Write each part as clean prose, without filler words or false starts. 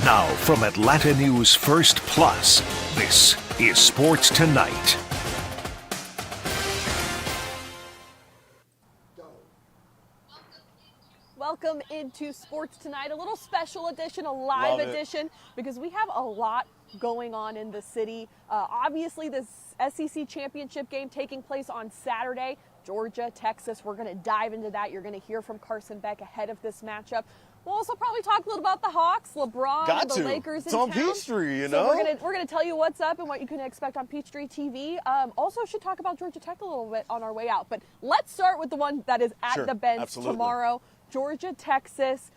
Now from Atlanta News First Plus, this is Sports Tonight. Welcome into Sports Tonight, a little special edition, a live edition, because we have a lot going on in the city. Obviously, this SEC championship game taking place on Saturday, Georgia, Texas. We're going to dive into that. You're going to hear from Carson Beck ahead of this matchup. We'll also probably talk a little about the Hawks, LeBron, and the Lakers in town. It's on Peachtree, you know. So we're gonna tell you what's up and what you can expect on Peachtree TV. Also, should talk about Georgia Tech a little bit on our way out. But let's start with the one that is at the bench tomorrow. Georgia, Texas.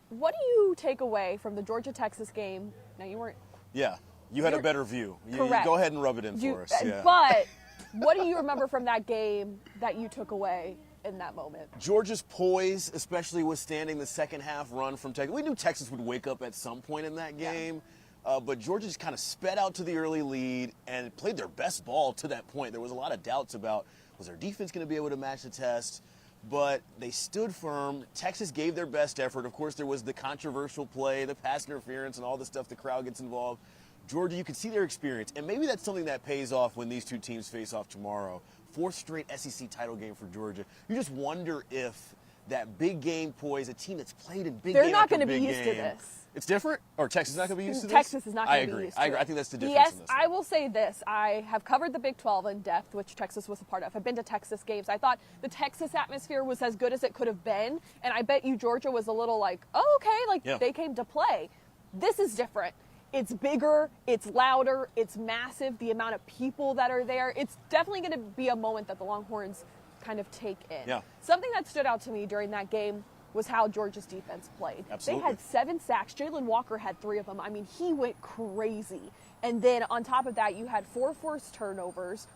What do you take away from the Georgia-Texas game? Now, you weren't... Yeah, you had a better view. Correct. You go ahead and rub it in for us. Yeah. But what do you remember from that game that you took away in that moment? Georgia's poise, especially withstanding the second half run from Texas. We knew Texas would wake up at some point in that game. Yeah. But Georgia just kind of sped out to the early lead and played their best ball to that point. There was a lot of doubts about, was their defense going to be able to match the test? But they stood firm. Texas gave their best effort. Of course, there was the controversial play, the pass interference, and all the stuff the crowd gets involved. Georgia, you can see their experience. And maybe that's something that pays off when these two teams face off tomorrow. Fourth straight SEC title game for Georgia. You just wonder if that big game poise, a team that's played in big game after big game. They're not going to be used to this. It's different? Or Texas is not going to be used to this? Texas is not going to be used to it. I agree. I think that's the difference Yes, in this. I will say this. I have covered the Big 12 in depth, which Texas was a part of. I've been to Texas games. I thought the Texas atmosphere was as good as it could have been. And I bet you Georgia was a little like, oh, okay, they came to play. This is different. It's bigger, it's louder, it's massive, the amount of people that are there. It's definitely going to be a moment that the Longhorns kind of take in. Yeah. Something that stood out to me during that game was how Georgia's defense played. Absolutely. They had 7 sacks. Jalen Walker had 3 of them. I mean, he went crazy. And then on top of that, you had 4 forced turnovers.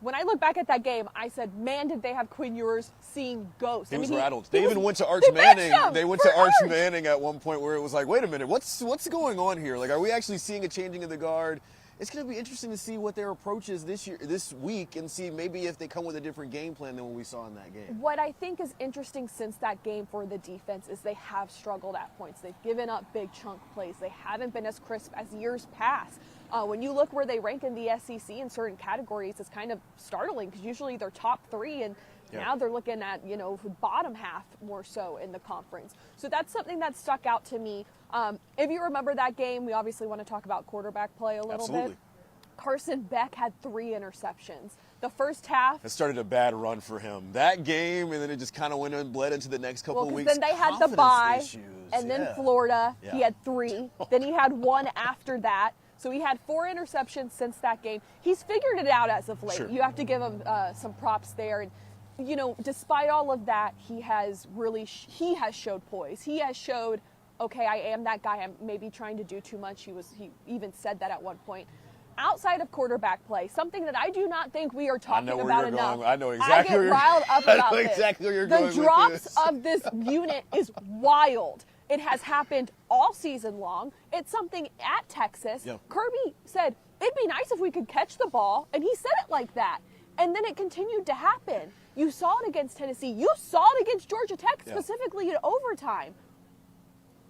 When I look back at that game, I said, man, did they have Quinn Ewers seeing ghosts. He was rattled. They even went to Arch Manning. They went to Arch Manning at one point where it was like, wait a minute, what's going on here? Like, are we actually seeing a changing of the guard? It's going to be interesting to see what their approach is this week, and see maybe if they come with a different game plan than what we saw in that game. What I think is interesting since that game for the defense is they have struggled at points. They've given up big chunk plays. They haven't been as crisp as years past. When you look where they rank in the SEC in certain categories, it's kind of startling because usually they're top 3, and now they're looking at, bottom half more so in the conference. So that's something that stuck out to me. If you remember that game, we obviously want to talk about quarterback play a little bit. Carson Beck had 3 interceptions. The first half. It started a bad run for him. That game, and then it just kind of went and bled into the next couple of weeks. Then they had the bye, and then Florida, he had 3. Then he had 1 after that. So he had 4 interceptions since that game. He's figured it out as of late. Sure. You have to give him some props there. And, despite all of that, he has showed poise. He has showed, okay, I am that guy. I'm maybe trying to do too much. He even said that at one point. Outside of quarterback play, something that I do not think we are talking about enough. I know exactly where you're going. I get riled up about this. Exactly where you're going with this. The drops of this unit is wild. It has happened all season long. It's something at Texas. Yeah. Kirby said, it'd be nice if we could catch the ball, and he said it like that. And then it continued to happen. You saw it against Tennessee. You saw it against Georgia Tech, specifically in overtime.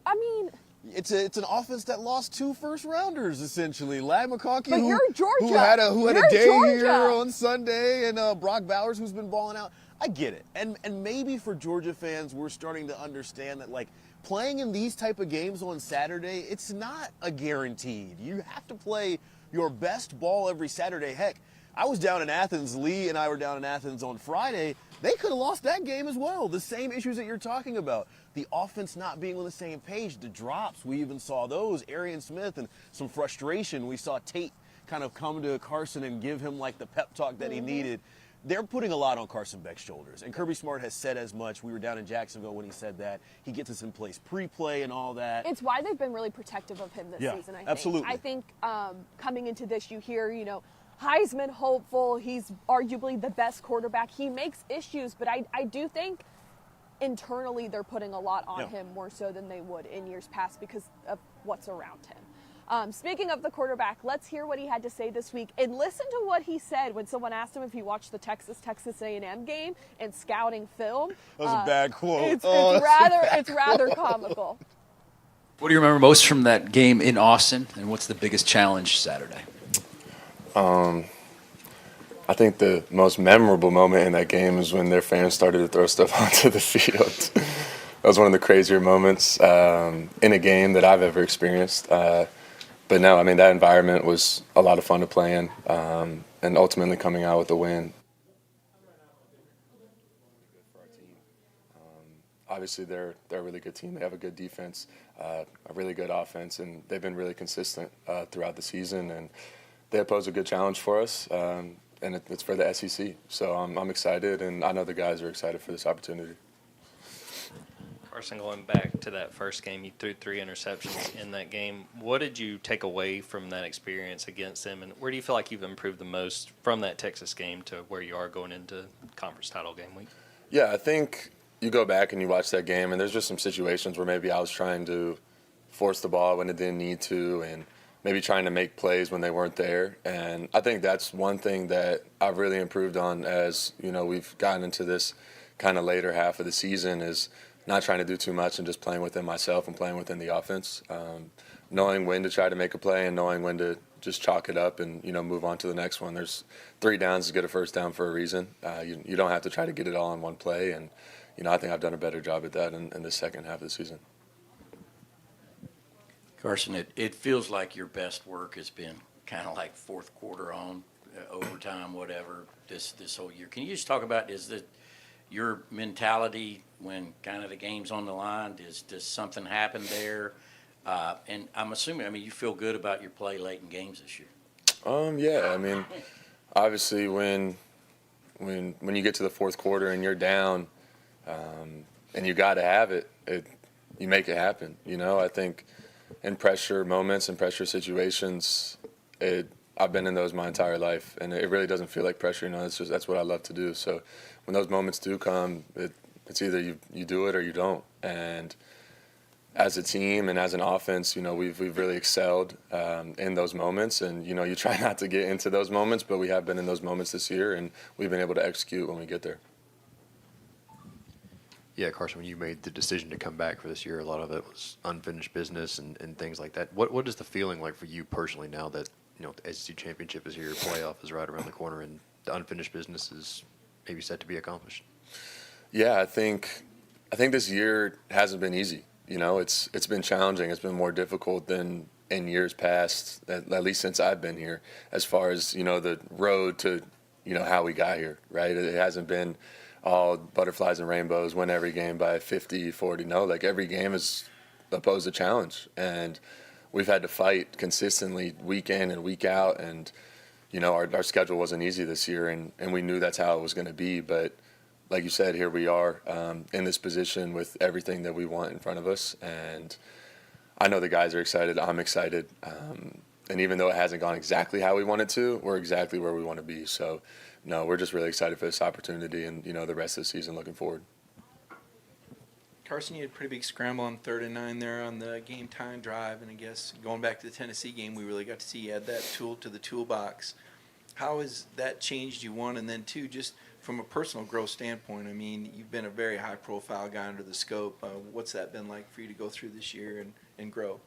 I mean... It's an offense that lost 2 first-rounders, essentially. Ladd McConkey, who had a day here on Sunday, and Brock Bowers, who's been balling out. I get it. And maybe for Georgia fans, we're starting to understand that, like, playing in these type of games on Saturday, it's not a guaranteed. You have to play your best ball every Saturday. Heck, I was down in Athens. Lee and I were down in Athens on Friday. They could have lost that game as well. The same issues that you're talking about. The offense not being on the same page. The drops, we even saw those. Arian Smith and some frustration. We saw Tate kind of come to Carson and give him like the pep talk that he needed. They're putting a lot on Carson Beck's shoulders. And Kirby Smart has said as much. We were down in Jacksonville when he said that. He gets us in place pre-play and all that. It's why they've been really protective of him this season, I think. Absolutely. I think coming into this, you hear, Heisman hopeful. He's arguably the best quarterback. He makes issues, but I do think internally they're putting a lot on him more so than they would in years past because of what's around him. Speaking of the quarterback, let's hear what he had to say this week and listen to what he said when someone asked him if he watched the Texas A&M game and scouting film. That was a bad quote. It's rather comical. What do you remember most from that game in Austin, and what's the biggest challenge Saturday? I think the most memorable moment in that game is when their fans started to throw stuff onto the field. That was one of the crazier moments in a game that I've ever experienced. But no, I mean, that environment was a lot of fun to play in, and ultimately coming out with a win. Obviously, they're a really good team. They have a good defense, a really good offense, and they've been really consistent throughout the season. And they pose a good challenge for us, and it's for the SEC. So I'm excited, and I know the guys are excited for this opportunity. Carson, going back to that first game, you threw 3 interceptions in that game. What did you take away from that experience against them, and where do you feel like you've improved the most from that Texas game to where you are going into conference title game week? Yeah, I think you go back and you watch that game, and there's just some situations where maybe I was trying to force the ball when it didn't need to, and maybe trying to make plays when they weren't there. And I think that's one thing that I've really improved on as, we've gotten into this kind of later half of the season, is not trying to do too much and just playing within myself and playing within the offense. Knowing when to try to make a play and knowing when to just chalk it up and, move on to the next one. There's 3 downs to get a first down for a reason. You don't have to try to get it all in one play. And, I think I've done a better job at that in the second half of the season. Carson, it feels like your best work has been kind of like fourth quarter on, overtime, whatever, this whole year. Can you just talk about, your mentality when kind of the game's on the line? Does something happen there? And I'm assuming, you feel good about your play late in games this year. Yeah, obviously when you get to the fourth quarter and you're down, and you got to have it, you make it happen. I think in pressure moments and pressure situations, I've been in those my entire life, and it really doesn't feel like pressure. That's what I love to do. So when those moments do come, it's either you do it or you don't. And as a team and as an offense, we've really excelled in those moments. And you try not to get into those moments, but we have been in those moments this year, and we've been able to execute when we get there. Yeah, Carson, when you made the decision to come back for this year, a lot of it was unfinished business and things like that. What is the feeling like for you personally now that the SEC championship is here, playoff is right around the corner, and the unfinished business is maybe set to be accomplished? Yeah, I think this year hasn't been easy. It's been challenging. It's been more difficult than in years past, at least since I've been here, as far as the road to how we got here. Right? It hasn't been all butterflies and rainbows, win every game by 50, 40. No, like every game has posed a challenge, and we've had to fight consistently week in and week out. And our schedule wasn't easy this year, and we knew that's how it was going to be. But like you said, here we are in this position with everything that we want in front of us. And I know the guys are excited. I'm excited. And even though it hasn't gone exactly how we wanted to, we're exactly where we want to be. So, no, we're just really excited for this opportunity and, the rest of the season, looking forward. Carson, you had a pretty big scramble on 3rd and 9 there on the game-time drive. And I guess going back to the Tennessee game, we really got to see you add that tool to the toolbox. How has that changed you, one? And then, two, just from a personal growth standpoint, you've been a very high-profile guy under the scope. What's that been like for you to go through this year and grow?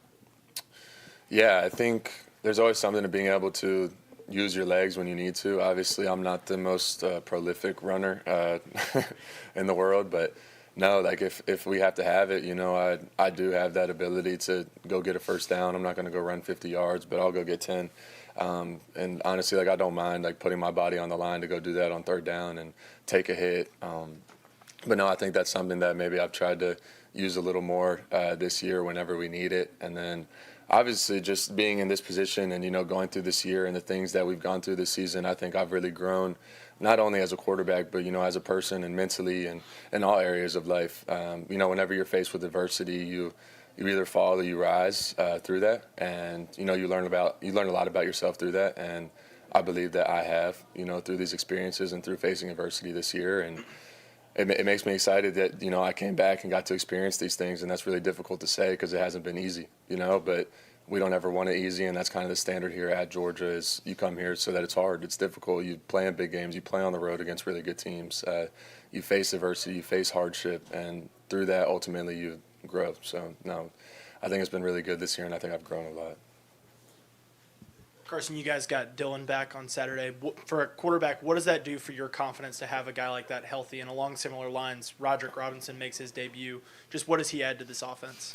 Yeah, I think there's always something to being able to use your legs when you need to. Obviously, I'm not the most prolific runner in the world, but no, like if we have to have it, I do have that ability to go get a first down. I'm not going to go run 50 yards, but I'll go get 10. And honestly, I don't mind putting my body on the line to go do that on 3rd down and take a hit. But no, I think that's something that maybe I've tried to use a little more this year whenever we need it. And then obviously just being in this position and, going through this year and the things that we've gone through this season, I think I've really grown, not only as a quarterback, but, as a person and mentally and in all areas of life. Whenever you're faced with adversity, you either fall or you rise through that. And, you learn a lot about yourself through that. And I believe that I have, through these experiences and through facing adversity this year. And it makes me excited that, I came back and got to experience these things. And that's really difficult to say because it hasn't been easy, but we don't ever want it easy. And that's kind of the standard here at Georgia is you come here so that it's hard. It's difficult. You play in big games. You play on the road against really good teams. You face adversity. You face hardship. And through that, ultimately, you grow. So, no, I think it's been really good this year, and I think I've grown a lot. Carson, you guys got Dylan back on Saturday. For a quarterback, what does that do for your confidence to have a guy like that healthy? And along similar lines, Roderick Robinson makes his debut. Just what does he add to this offense?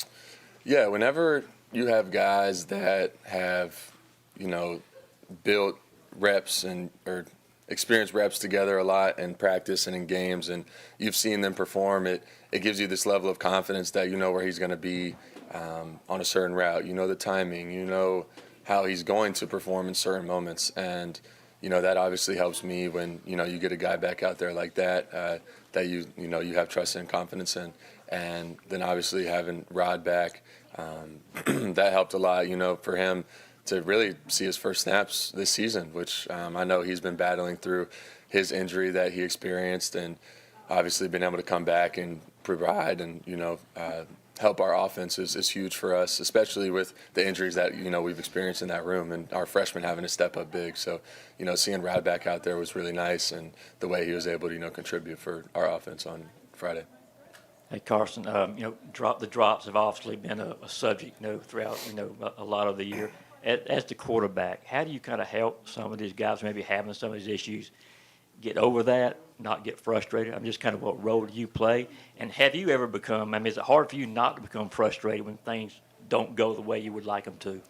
Yeah, whenever you have guys that have, built reps or experienced reps together a lot in practice and in games, and you've seen them perform, it gives you this level of confidence that you know where he's going to be on a certain route. You know the timing. You know how he's going to perform in certain moments. And, that obviously helps me when, you get a guy back out there like that, that you have trust and confidence in. And then obviously having Rod back, that helped a lot, for him to really see his first snaps this season, which I know he's been battling through his injury that he experienced, and obviously being able to come back and provide and, help our offense is huge for us, especially with the injuries that, we've experienced in that room and our freshmen having to step up big. So, seeing Rod back out there was really nice, and the way he was able to, contribute for our offense on Friday. Hey, Carson, the drops have obviously been a subject, throughout, a lot of the year. As the quarterback, how do you kind of help some of these guys maybe having some of these issues get over that, not get frustrated? I'm just kind of what role do you play? And have you ever become, is it hard for you not to become frustrated when things don't go the way you would like them to?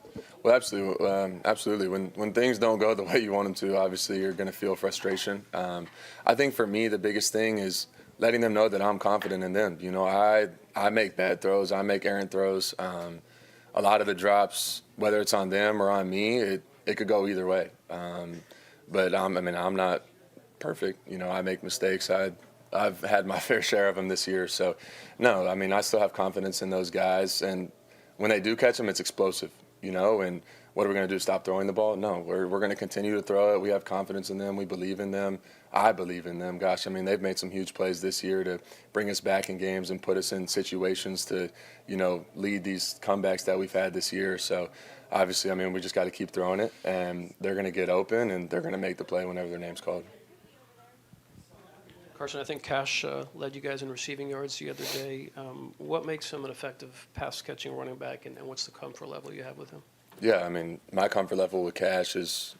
Well, absolutely. Absolutely. When things don't go the way you want them to, obviously you're going to feel frustration. I think for me, the biggest thing is letting them know that I'm confident in them. I make bad throws. I make errant throws. A lot of the drops, whether it's on them or on me, it could go either way. But I'm not perfect. I make mistakes. I've had my fair share of them this year. So, no, I still have confidence in those guys. And when they do catch them, it's explosive, and what are we going to do, stop throwing the ball? No, we're going to continue to throw it. We have confidence in them. We believe in them. I believe in them. Gosh, they've made some huge plays this year to bring us back in games and put us in situations to, lead these comebacks that we've had this year. So, obviously, we just got to keep throwing it, and they're going to get open, and they're going to make the play whenever their name's called. Carson, I think Cash led you guys in receiving yards the other day. What makes him an effective pass-catching running back, and what's the comfort level you have with him? Yeah, my comfort level with Cash is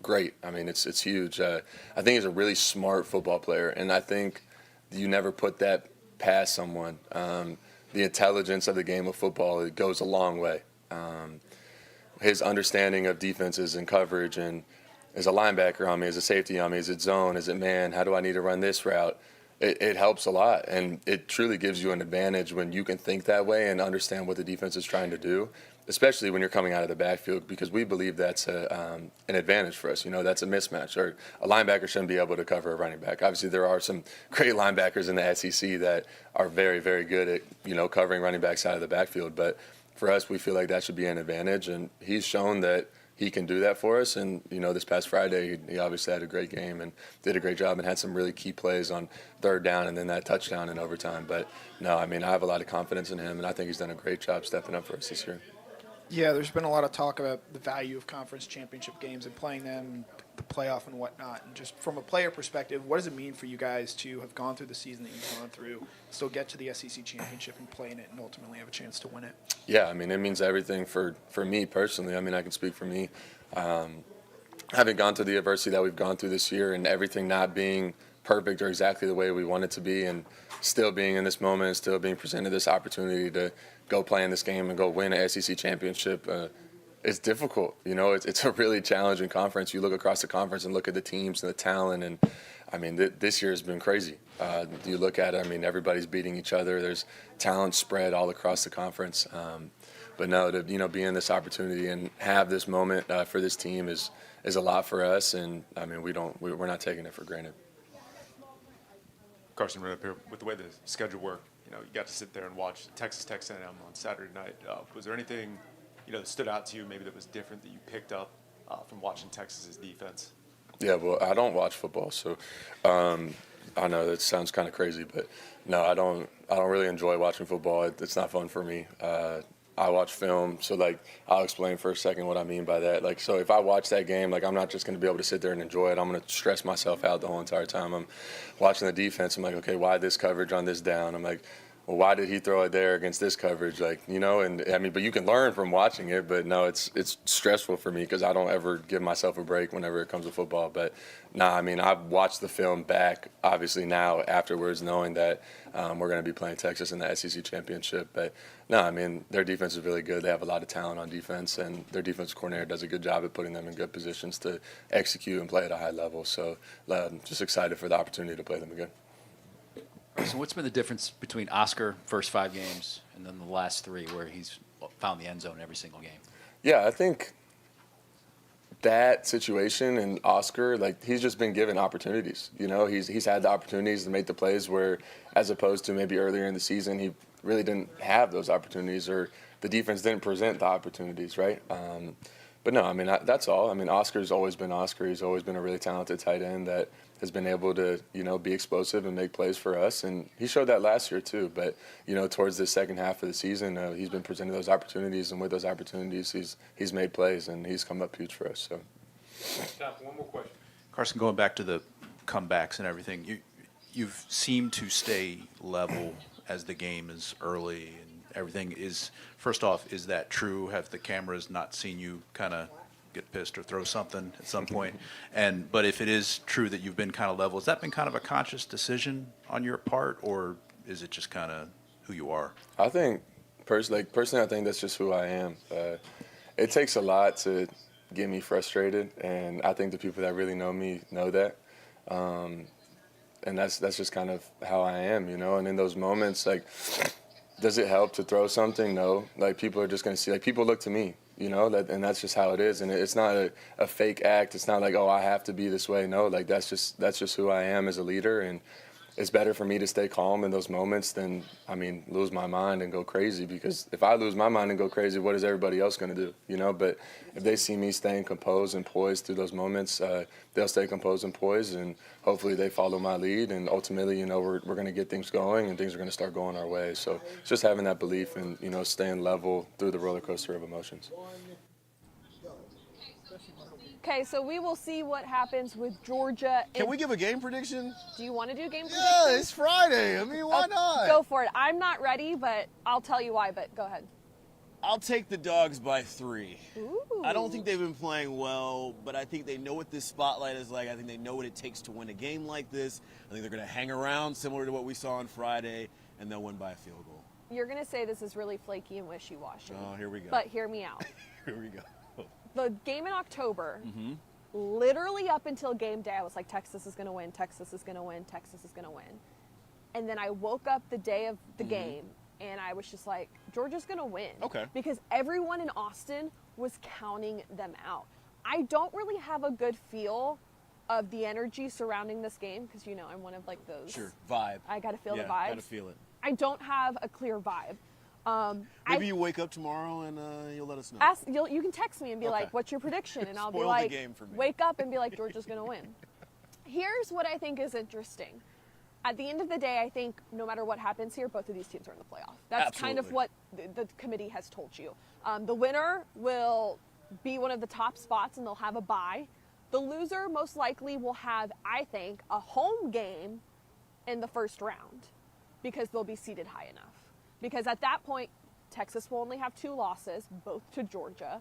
great. It's huge. I think he's a really smart football player, and I think you never put that past someone. The intelligence of the game of football, it goes a long way. His understanding of defenses and coverage, and is a linebacker on me, is a safety on me, is it zone, is it man, how do I need to run this route? It helps a lot, and it truly gives you an advantage when you can think that way and understand what the defense is trying to do, especially when you're coming out of the backfield, because we believe that's an advantage for us. That's a mismatch. Or a linebacker shouldn't be able to cover a running back. Obviously, there are some great linebackers in the SEC that are very, very good at, covering running backs out of the backfield. But for us, we feel like that should be an advantage, and he's shown that he can do that for us. And, this past Friday, he obviously had a great game and did a great job and had some really key plays on third down and then that touchdown in overtime. But, no, I have a lot of confidence in him, and I think he's done a great job stepping up for us this year. Yeah, there's been a lot of talk about the value of conference championship games and playing them, the playoff and whatnot. And just from a player perspective, what does it mean for you guys to have gone through the season that you've gone through, still get to the SEC championship and play in it and ultimately have a chance to win it? Yeah, it means everything for me personally. I can speak for me. Having gone through the adversity that we've gone through this year and everything not being perfect or exactly the way we want it to be, and still being in this moment and still being presented this opportunity to go play in this game and go win an SEC championship, it's difficult. It's a really challenging conference. You look across the conference and look at the teams and the talent, and this year has been crazy. You look at it, everybody's beating each other. There's talent spread all across the conference. But no, to be in this opportunity and have this moment for this team is a lot for us, and we're not taking it for granted. Carson, right up here, with the way the schedule worked, you got to sit there and watch Texas Tech A&M on Saturday night. Was there anything, that stood out to you, maybe that was different that you picked up from watching Texas's defense? Yeah, well, I don't watch football, so I know that sounds kind of crazy, but no, I don't really enjoy watching football. It's not fun for me. I watch film, so I'll explain for a second what I mean by that. So if I watch that game, I'm not just going to be able to sit there and enjoy it. I'm going to stress myself out the whole entire time. I'm watching the defense. I'm like, okay, why this coverage on this down? I'm like, well, why did he throw it there against this coverage? Like, you know, and I mean, but you can learn from watching it. But no, it's stressful for me because I don't ever give myself a break whenever it comes to football. But nah, I mean, I've watched the film back, obviously now afterwards, knowing that we're going to be playing Texas in the SEC championship. But no, I mean, their defense is really good. They have a lot of talent on defense, and their defensive coordinator does a good job at putting them in good positions to execute and play at a high level. So just excited for the opportunity to play them again. So what's been the difference between Oscar first 5 games and then the last 3 where he's found the end zone every single game? Yeah, I think that situation and Oscar, like, he's just been given opportunities. You know, he's had the opportunities to make the plays where, as opposed to maybe earlier in the season, he really didn't have those opportunities or the defense didn't present the opportunities, right? But no, I mean, that's all. I mean, Oscar's always been Oscar. He's always been a really talented tight end that has been able to, you know, be explosive and make plays for us. And he showed that last year too. But, you know, towards the second half of the season, he's been presented those opportunities. And with those opportunities, he's made plays and he's come up huge for us. So. Time for one more question. Carson, going back to the comebacks and everything, you've seemed to stay level as the game is early and everything. First off, is that true? Have the cameras not seen you kind of get pissed or throw something at some point? But if it is true that you've been kind of level, has that been kind of a conscious decision on your part, or is it just kind of who you are? I think personally, I think that's just who I am. It takes a lot to get me frustrated, and I think the people that really know me know that. And that's just kind of how I am, you know. And in those moments, like, does it help to throw something? No. Like, people are just going to see, like, people look to me, you know, and that's just how it is. And it's not a fake act. It's not like, oh, I have to be this way. No, like, that's just who I am as a leader. And it's better for me to stay calm in those moments than, I mean, lose my mind and go crazy. Because if I lose my mind and go crazy, what is everybody else going to do, you know? But if they see me staying composed and poised through those moments, they'll stay composed and poised, and hopefully they follow my lead. And ultimately, you know, we're going to get things going and things are going to start going our way. So it's just having that belief and, you know, staying level through the roller coaster of emotions. Okay, so we will see what happens with Georgia. Can we give a game prediction? Do you want to do game prediction? Yeah, it's Friday. I mean, why not? Go for it. I'm not ready, but I'll tell you why, but go ahead. I'll take the Dogs by 3. Ooh. I don't think they've been playing well, but I think they know what this spotlight is like. I think they know what it takes to win a game like this. I think they're going to hang around similar to what we saw on Friday, and they'll win by a field goal. You're going to say this is really flaky and wishy-washy. Oh, here we go. But hear me out. Here we go. The game in October, literally up until game day, I was like, Texas is going to win, Texas is going to win, Texas is going to win. And then I woke up the day of the game, and I was just like, Georgia's going to win. Okay. Because everyone in Austin was counting them out. I don't really have a good feel of the energy surrounding this game because, you know, I'm one of like those. Sure, vibe. I got to feel the vibes. Yeah, got to feel it. I don't have a clear vibe. Maybe you wake up tomorrow and you'll let us know. You can text me and be like, what's your prediction? And I'll be Spoil the like, game for me. wake up and be like, Georgia's going to win. Here's what I think is interesting. At the end of the day, I think no matter what happens here, both of these teams are in the playoff. That's kind of what the committee has told you. The winner will be one of the top spots and they'll have a bye. The loser most likely will have, I think, a home game in the first round because they'll be seated high enough. Because at that point, Texas will only have 2 losses, both to Georgia.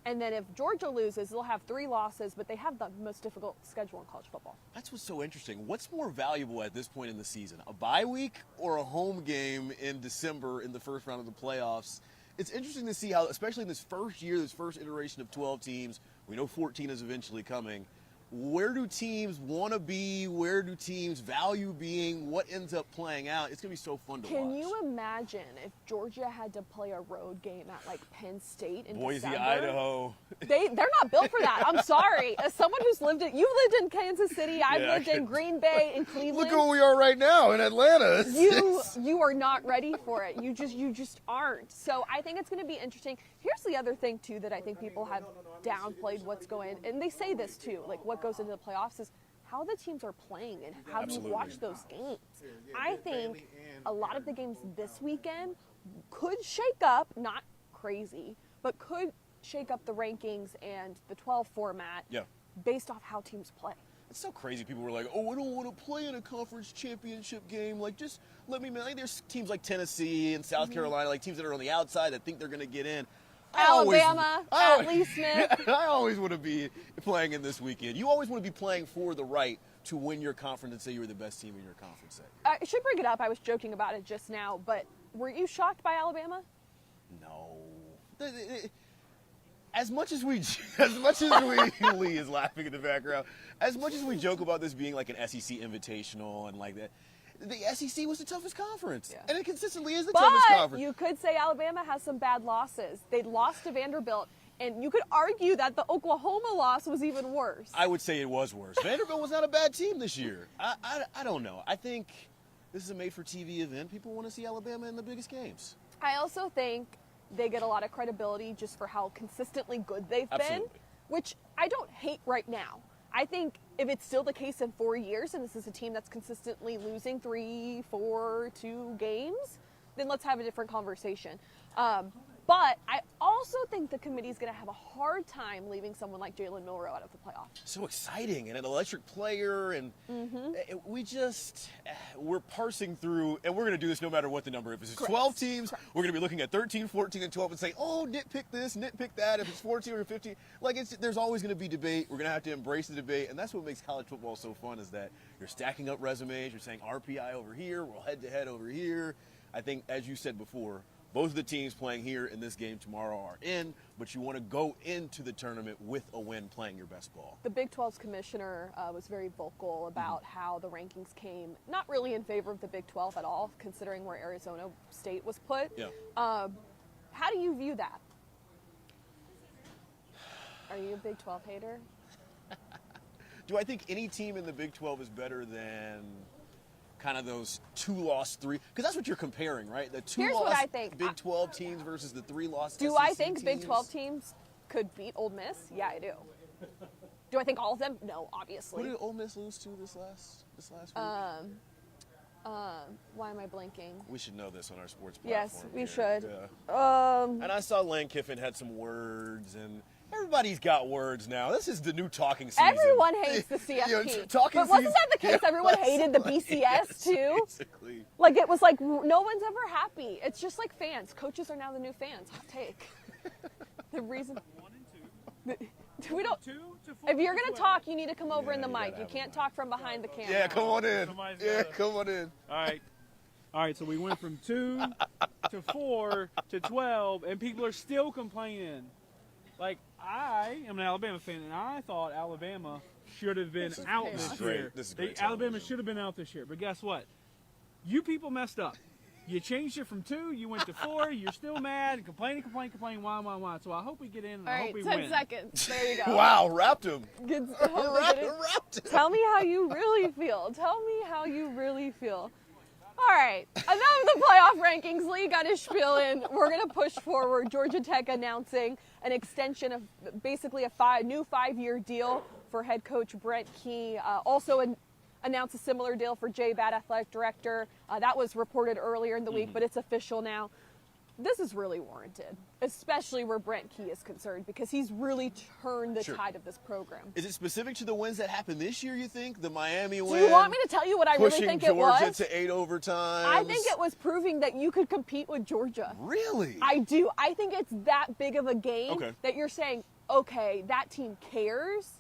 And then if Georgia loses, they'll have 3 losses, but they have the most difficult schedule in college football. That's what's so interesting. What's more valuable at this point in the season, a bye week or a home game in December in the first round of the playoffs? It's interesting to see how, especially in this first year, this first iteration of 12 teams, we know 14 is eventually coming. Where do teams want to be? Where do teams value being? What ends up playing out? It's going to be so fun to watch. Can you imagine if Georgia had to play a road game at like Penn State in Boise, December? Idaho. They're not built for that. I'm sorry. As someone who's you've lived in Kansas City, I've lived in Green Bay and Cleveland. Look where we are right now in Atlanta. You are not ready for it. You just aren't. So I think it's going to be interesting. Here's the other thing too that I think people have downplayed what's going, and they say this too, like what goes into the playoffs is how the teams are playing and how you watch those games. I think a lot of the games this weekend could shake up, not crazy, but could shake up the rankings and the 12 format based off how teams play. It's so crazy. People were like, "Oh, I don't want to play in a conference championship game. Like, just let me." Like, there's teams like Tennessee and South Carolina, like teams that are on the outside that think they're going to get in. Alabama, at Lee Smith. I always want to be playing in this weekend. You always want to be playing for the right to win your conference and say you were the best team in your conference. I should bring it up. I was joking about it just now, but were you shocked by Alabama? No. As much as Lee is laughing in the background, as much as we joke about this being like an SEC invitational and like that, the SEC was the toughest conference, and it consistently is the toughest conference. But you could say Alabama has some bad losses. They lost to Vanderbilt, and you could argue that the Oklahoma loss was even worse. I would say it was worse. Vanderbilt was not a bad team this year. I don't know. I think this is a made-for-TV event. People want to see Alabama in the biggest games. I also think they get a lot of credibility just for how consistently good they've been, which I don't hate right now. I think if it's still the case in 4 years and this is a team that's consistently losing 3, 4, 2 games, then let's have a different conversation. But I also think the committee's going to have a hard time leaving someone like Jalen Milroe out of the playoffs. So exciting and an electric player, and we're parsing through, and we're going to do this no matter what the number. If it's 12 teams, we're going to be looking at 13, 14, and 12 and saying, oh, nitpick this, nitpick that. If it's 14 or 15, there's always going to be debate. We're going to have to embrace the debate, and that's what makes college football so fun is that you're stacking up resumes. You're saying RPI over here, we're head-to-head over here. I think, as you said before, both of the teams playing here in this game tomorrow are in, but you want to go into the tournament with a win playing your best ball. The Big 12's commissioner was very vocal about how the rankings came not really in favor of the Big 12 at all, considering where Arizona State was put. Yeah. How do you view that? Are you a Big 12 hater? Do I think any team in the Big 12 is better than kind of those 2-loss, 3? Because that's what you're comparing, right? The 2-loss Big 12 teams versus the 3-loss SEC Do I think teams? Big 12 teams could beat Ole Miss? Yeah, I do. Do I think all of them? No, obviously. Who did Ole Miss lose to this last week? Why am I blanking? We should know this on our sports platform. Yes, we should. Yeah. And I saw Lane Kiffin had some words, and everybody's got words now. This is the new talking season. Everyone hates the CFP. But wasn't that the case? Everyone hated the BCS too? Basically. Like it was like no one's ever happy. It's just like fans. Coaches are now the new fans. Hot take. The reason. 1 and 2. We don't. 2 to 4 if you're to gonna 12. talk, you need to come over in the mic. You can't talk from behind the camera. Yeah, come on in. Come on in. All right. So we went from 2 to 4 to 12, and people are still complaining. Like, I am an Alabama fan, and I thought Alabama should have been out this year. Alabama should have been out this year. But guess what? You people messed up. You changed it from 2, you went to 4, you're still mad, and complaining, why. So I hope we get in, and I hope we 10 win. seconds. There you go. Wow, wrapped him. Wrapped him. Tell me how you really feel. All right, enough of the playoff rankings. Lee got his spiel in. We're going to push forward. Georgia Tech announcing an extension of basically a new 5-year deal for head coach Brent Key. Also announced a similar deal for Jay Bad, athletic director. That was reported earlier in the week, but it's official now. This is really warranted, especially where Brent Key is concerned, because he's really turned the tide of this program. Is it specific to the wins that happened this year, you think? The Miami win? Do you want me to tell you what I really think it was? Pushing Georgia to 8 overtimes? I think it was proving that you could compete with Georgia. Really? I do. I think it's that big of a game that you're saying, okay, that team cares.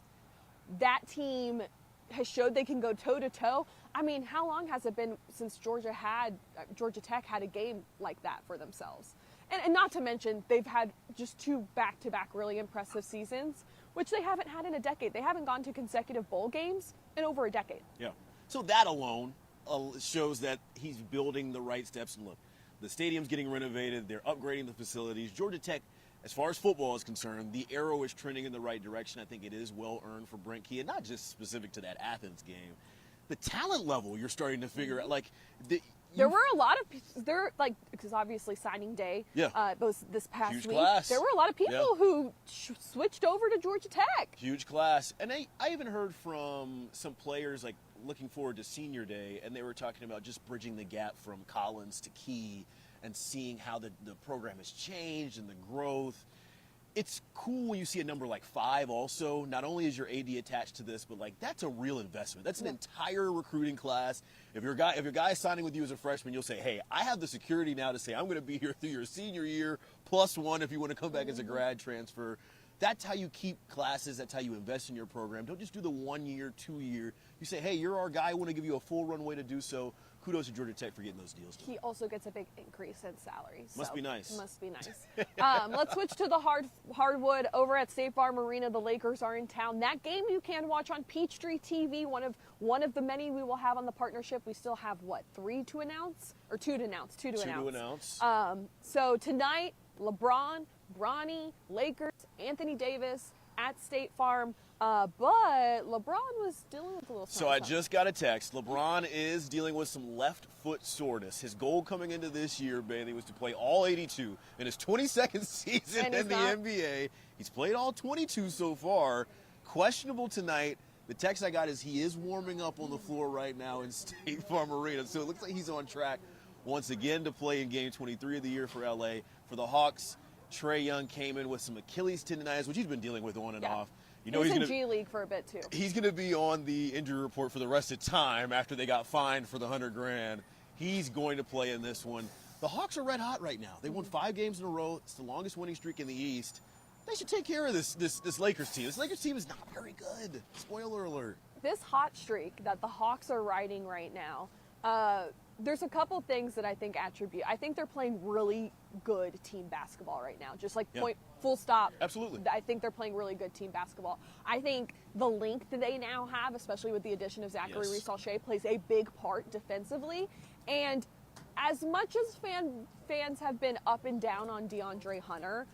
That team has showed they can go toe-to-toe. I mean, how long has it been since Georgia Tech had a game like that for themselves? And not to mention, they've had just 2 back-to-back really impressive seasons, which they haven't had in a decade. They haven't gone to consecutive bowl games in over a decade. Yeah. So that alone shows that he's building the right steps. And look, the stadium's getting renovated. They're upgrading the facilities. Georgia Tech, as far as football is concerned, the arrow is trending in the right direction. I think it is well-earned for Brent Key, and not just specific to that Athens game. The talent level you're starting to figure out, there were a lot of because obviously signing day was this past huge week. Class. There were a lot of people who switched over to Georgia Tech. Huge class. And I even heard from some players looking forward to senior day, and they were talking about just bridging the gap from Collins to Key and seeing how the program has changed and the growth. it's cool when you see a number like 5 also. Not only is your AD attached to this, but like that's a real investment. That's an entire recruiting class. If your guy is signing with you as a freshman, you'll say, hey, I have the security now to say I'm going to be here through your senior year +1 if you want to come back as a grad transfer. That's how you keep classes. That's how you invest in your program. Don't just do the 1 year, 2 year. You say, hey, you're our guy. I want to give you a full runway to do so. Kudos to Georgia Tech for getting those deals. He also gets a big increase in salary. Must be nice. Must be nice. Let's switch to the hardwood over at State Farm Arena. The Lakers are in town. That game you can watch on Peachtree TV. One of the many we will have on the partnership. We still have 3 to announce or 2 to announce. 2 to announce. So tonight, LeBron, Bronny, Lakers, Anthony Davis at State Farm. But LeBron was dealing with a little something. So I just got a text. LeBron is dealing with some left foot soreness. His goal coming into this year, Bailey, was to play all 82 in his 22nd season in the NBA. He's played all 22 so far. Questionable tonight. The text I got is he is warming up on the floor right now in State Farm Arena. So it looks like he's on track once again to play in Game 23 of the year for LA. For the Hawks, Trae Young came in with some Achilles tendonitis, which he's been dealing with on and off. You know, he's in G League for a bit too. He's going to be on the injury report for the rest of time after they got fined for the $100,000. He's going to play in this one. The Hawks are red hot right now. They won 5 games in a row. It's the longest winning streak in the East. They should take care of this Lakers team. This Lakers team is not very good. Spoiler alert. This hot streak that the Hawks are riding right now, there's a couple things that I think attribute. I think they're playing really good team basketball right now. Just like point, full stop. Absolutely. I think they're playing really good team basketball. I think the length that they now have, especially with the addition of Zachary Reese-Alshea, plays a big part defensively. And as much as fans have been up and down on DeAndre Hunter,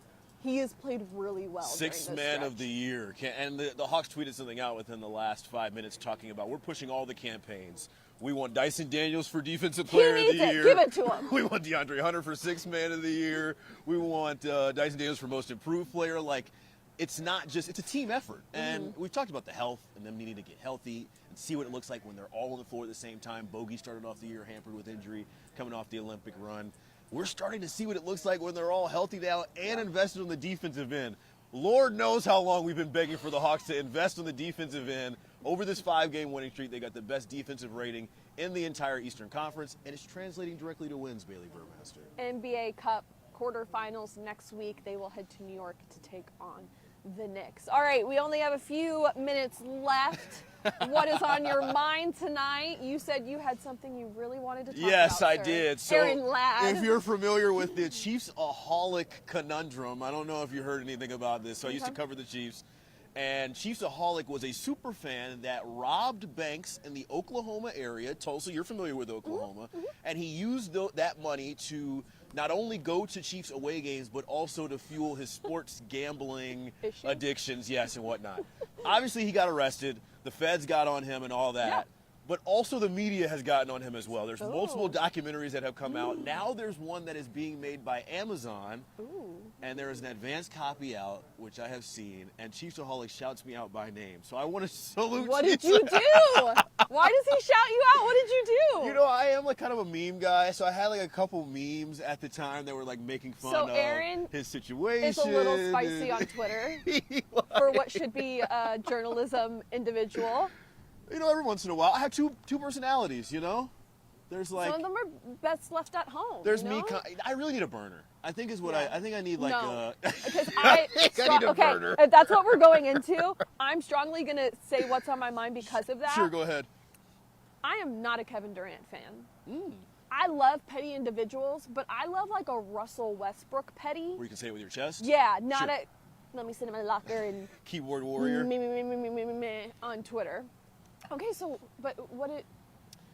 he has played really well. Sixth man of the year. And the Hawks tweeted something out within the last 5 minutes talking about we're pushing all the campaigns. We want Dyson Daniels for Defensive Player of the Year. Give it to him. We want DeAndre Hunter for Sixth Man of the Year. We want Dyson Daniels for Most Improved Player. Like, it's not just – it's a team effort. And we've talked about the health and them needing to get healthy and see what it looks like when they're all on the floor at the same time. Bogey started off the year hampered with injury, coming off the Olympic run. We're starting to see what it looks like when they're all healthy now and invested on the defensive end. Lord knows how long we've been begging for the Hawks to invest on the defensive end. Over this 5-game winning streak, they got the best defensive rating in the entire Eastern Conference, and it's translating directly to wins, Bailey Burmaster. NBA Cup quarterfinals next week. They will head to New York to take on the Knicks. All right, we only have a few minutes left. What is on your mind tonight? You said you had something you really wanted to talk about. Yes, I sir. did. So Aaron Ladd. if you're familiar with the Chiefs-aholic conundrum, I don't know if you heard anything about this. So I used to cover the Chiefs. And Chiefs-aholic was a super fan that robbed banks in the Oklahoma area. Tulsa, you're familiar with Oklahoma. And he used that money to not only go to Chiefs away games, but also to fuel his sports gambling addictions, and whatnot. Obviously, he got arrested. The feds got on him and all that. Yeah. But also the media has gotten on him as well. There's multiple documentaries that have come out. Now there's one that is being made by Amazon. And there is an advanced copy out, which I have seen. And Chiefsaholic shouts me out by name. So I want to salute What did you do? Why does he shout you out? What did you do? You know, I am like kind of a meme guy. So I had like a couple memes at the time that were like making fun of his situation. It's a little spicy on Twitter for what should be a journalism individual. You know, every once in a while, I have two personalities, you know? There's like... Some of them are best left at home, There's me... I really need a burner. I think is what I think I need like because I need a burner. If that's what we're going into, I'm strongly going to say what's on my mind because of that. Sure, go ahead. I am not a Kevin Durant fan. I love petty individuals, but I love like a Russell Westbrook petty. Where you can say it with your chest? Yeah, not a... Let me sit in my locker and... Keyboard warrior. Me on Twitter. Okay, so, but what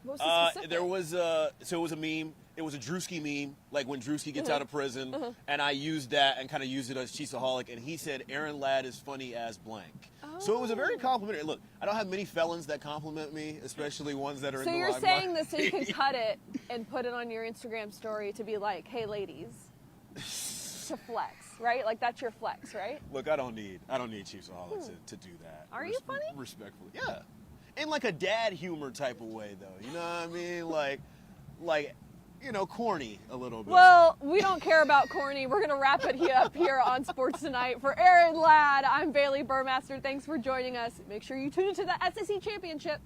was the specific? There was, so it was a meme. It was a Drewski meme, like when Drewski gets out of prison. And I used that and kind of used it as Chiefsaholic. And he said, Aaron Ladd is funny as blank. So it was a very complimentary. Look, I don't have many felons that compliment me, especially ones that are in the limelight. So you're saying this so you can cut it and put it on your Instagram story to be like, hey, ladies, to flex, right? Like that's your flex, right? Look, I don't need Chiefsaholic to do that. Are you funny? Respectfully, yeah. In like a dad humor type of way, though. You know what I mean? Like corny a little bit. Well, we don't care about corny. We're going to wrap it up here on Sports Tonight. For Aaron Ladd, I'm Bailey Burmaster. Thanks for joining us. Make sure you tune into the SEC Championship.